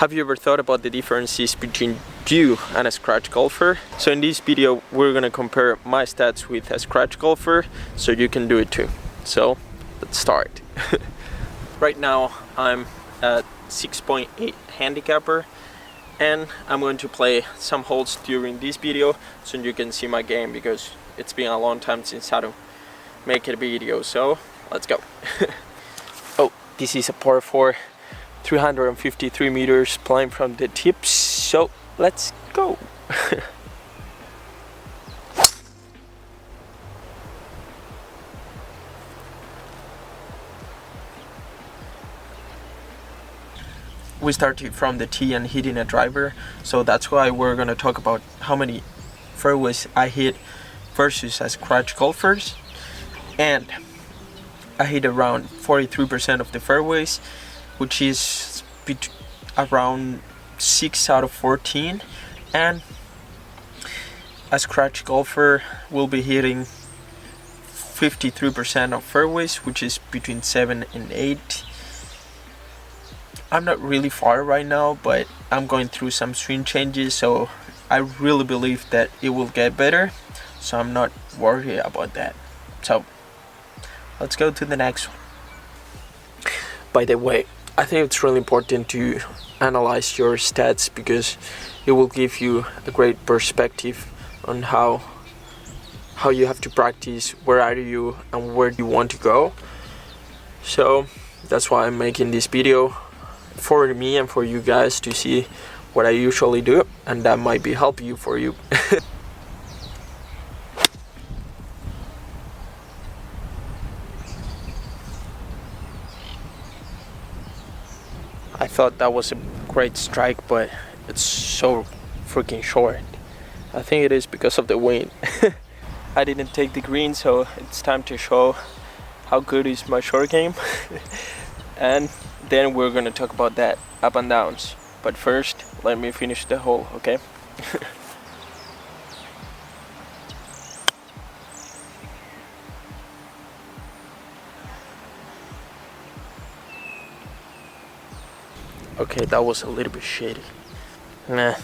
Have you ever thought about the differences between you and a scratch golfer? So in this video we're gonna compare my stats with a scratch golfer so you can do it too. So let's start. Right now I'm at 6.8 handicapper and I'm going to play some holes during this video so you can see my game, because it's been a long time since I don't make a video. So let's go. Oh, this is a par 4, 353 meters, playing from the tips, so let's go. We started from the tee and hitting a driver, so that's why we're gonna talk about how many fairways I hit versus a scratch golfers. And I hit around 43% of the fairways, which is around 6 out of 14, and a scratch golfer will be hitting 53% of fairways, which is between 7 and 8. I'm not really far right now, but I'm going through some swing changes, so I really believe that it will get better, so I'm not worried about that. So let's go to the next one. By the way, I think it's really important to analyze your stats, because it will give you a great perspective on how you have to practice, where are you and where you want to go. So that's why I'm making this video, for me and for you guys to see what I usually do, and that might be helpful for you. I thought that was a great strike, but it's so freaking short. I think it is because of the wind. I didn't take the green, so it's time to show how good is my short game. And then we're gonna talk about that, up and downs. But first, let me finish the hole, okay? Okay, that was a little bit shady. Nah.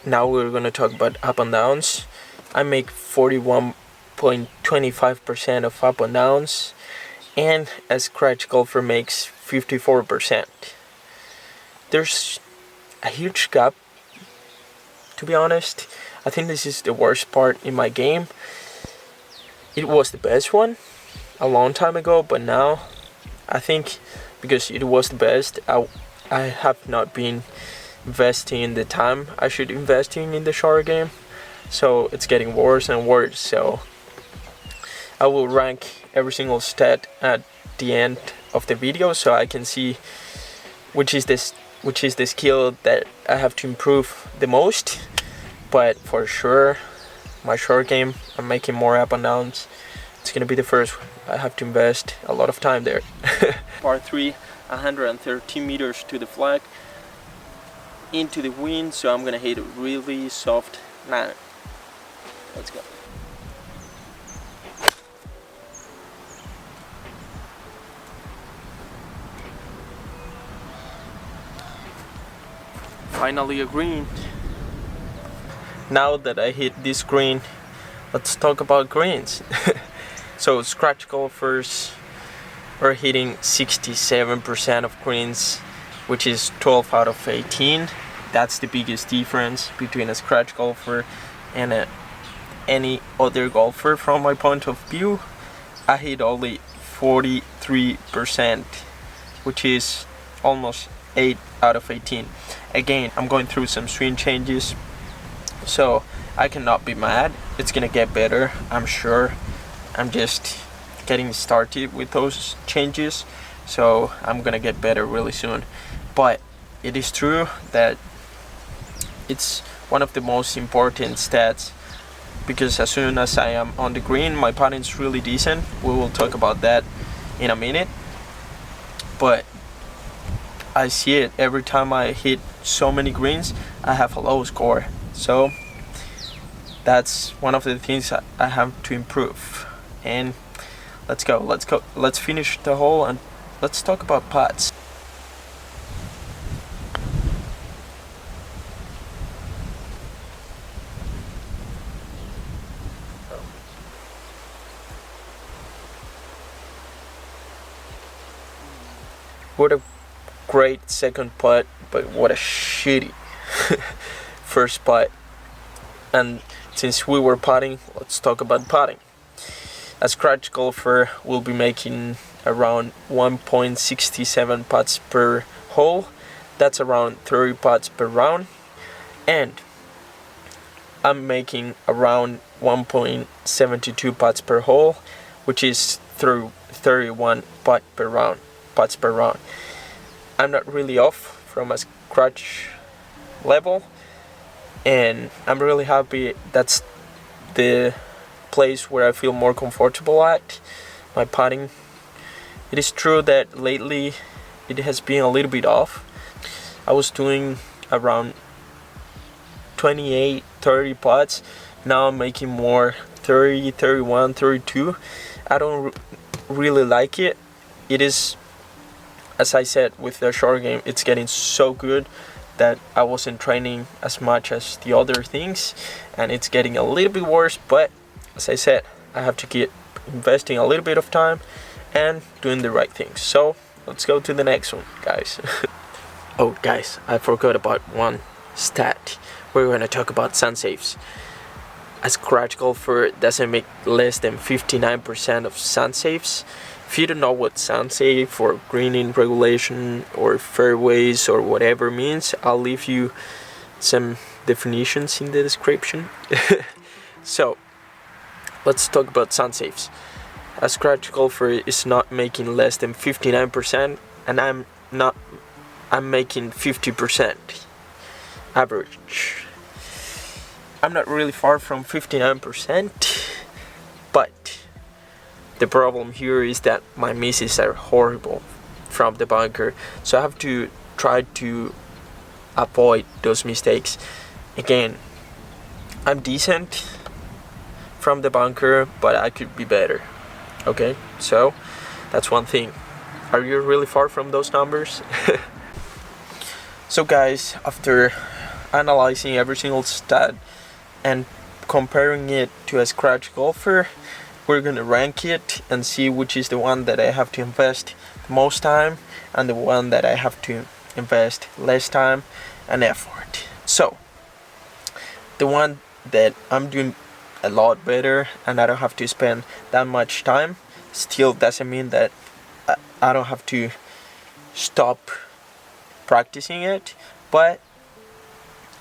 Now we're gonna talk about up and downs. I make 41.25% of up and downs, and a scratch golfer makes 54%. There's a huge gap. To be honest, I think this is the worst part in my game. It was the best one a long time ago, but now I think because it was the best, I have not been investing in the time I should investing in the short game, so it's getting worse and worse. So I will rank every single stat at the end of the video, so I can see which is the skill that I have to improve the most. But for sure, my short game, I'm making more up and downs. It's gonna be the first one. I have to invest a lot of time there. Par 3, 113 meters to the flag, into the wind, so I'm gonna hit a really soft 9. Let's go. Finally a green. Now that I hit this green, let's talk about greens. So scratch golfers are hitting 67% of greens, which is 12 out of 18. That's the biggest difference between a scratch golfer and any other golfer from my point of view. I hit only 43%, which is almost 8 out of 18. Again, I'm going through some swing changes, so I cannot be mad. It's gonna get better, I'm sure. I'm just getting started with those changes, so I'm gonna get better really soon. But it is true that it's one of the most important stats, because as soon as I am on the green, my putting's really decent. We will talk about that in a minute, but I see it every time I hit so many greens. I have a low score, so that's one of the things I have to improve. And let's go, let's finish the hole and let's talk about putts. What a great second putt, but what a shitty first putt. And since we were putting, let's talk about putting. A scratch golfer will be making around 1.67 putts per hole. That's around 30 putts per round. And I'm making around 1.72 putts per hole, which is through 31 putts per round. I'm not really off from a scratch level, and I'm really happy. That's the place where I feel more comfortable at my putting. It is true that lately it has been a little bit off. I was doing around 28-30 putts. Now I'm making more 30, 31, 32. I don't really like it. It is, as I said, with the short game, it's getting so good that I wasn't training as much as the other things, and it's getting a little bit worse. But as I said, I have to keep investing a little bit of time and doing the right things. So let's go to the next one, guys. Oh guys, I forgot about one stat. We're going to talk about sun saves. A scratch golfer doesn't make less than 59% of sun saves. If you don't know what sun save or greening regulation or fairways or whatever means, I'll leave you some definitions in the description. So let's talk about sun saves. A scratch golfer is not making less than 59%, and I'm making 50% average. I'm not really far from 59%, but the problem here is that my misses are horrible from the bunker, so I have to try to avoid those mistakes. Again, I'm decent from the bunker, but I could be better. Okay, so that's one thing. Are you really far from those numbers? So guys, after analyzing every single stat and comparing it to a scratch golfer, we're gonna rank it and see which is the one that I have to invest the most time and the one that I have to invest less time and effort. So the one that I'm doing a lot better and I don't have to spend that much time still doesn't mean that I don't have to stop practicing it, but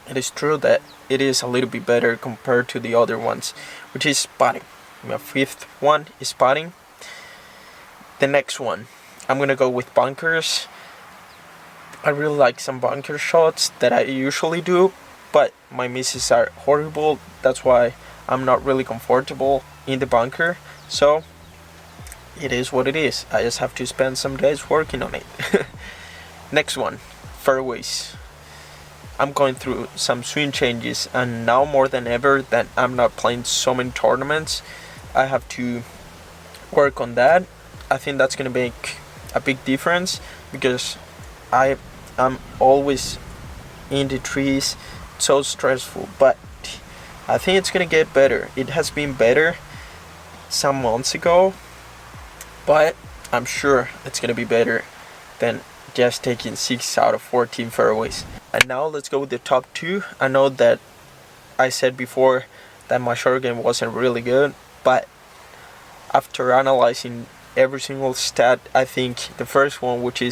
it is true that it is a little bit better compared to the other ones, which is putting. My fifth one is putting. The next one, I'm gonna go with bunkers. I really like some bunker shots that I usually do, but my misses are horrible. That's why I'm not really comfortable in the bunker. So it is what it is. I just have to spend some days working on it. Next one, fairways. I'm going through some swing changes, and now more than ever that I'm not playing so many tournaments, I have to work on that. I think that's gonna make a big difference because I'm always in the trees, so stressful, but I think it's gonna get better. It has been better some months ago, but I'm sure it's gonna be better than just taking 6 out of 14 fairways. And now let's go with the top 2. I know that I said before that my short game wasn't really good, but after analyzing every single stat, I think the first one, which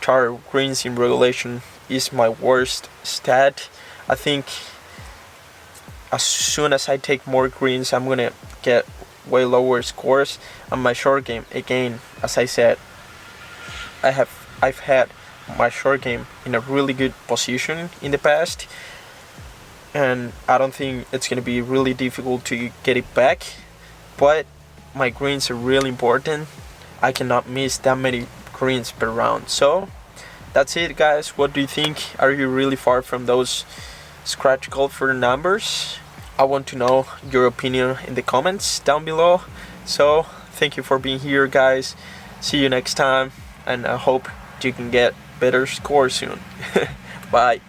are greens in regulation, is my worst stat. I think as soon as I take more greens, I'm gonna get way lower scores. And my short game, again, as I said, I've had my short game in a really good position in the past, and I don't think it's gonna be really difficult to get it back. But my greens are really important. I cannot miss that many greens per round. So that's it, guys. What do you think? Are you really far from those scratch golfer numbers? I want to know your opinion in the comments down below. So thank you for being here, guys. See you next time, and I hope you can get better scores soon. Bye.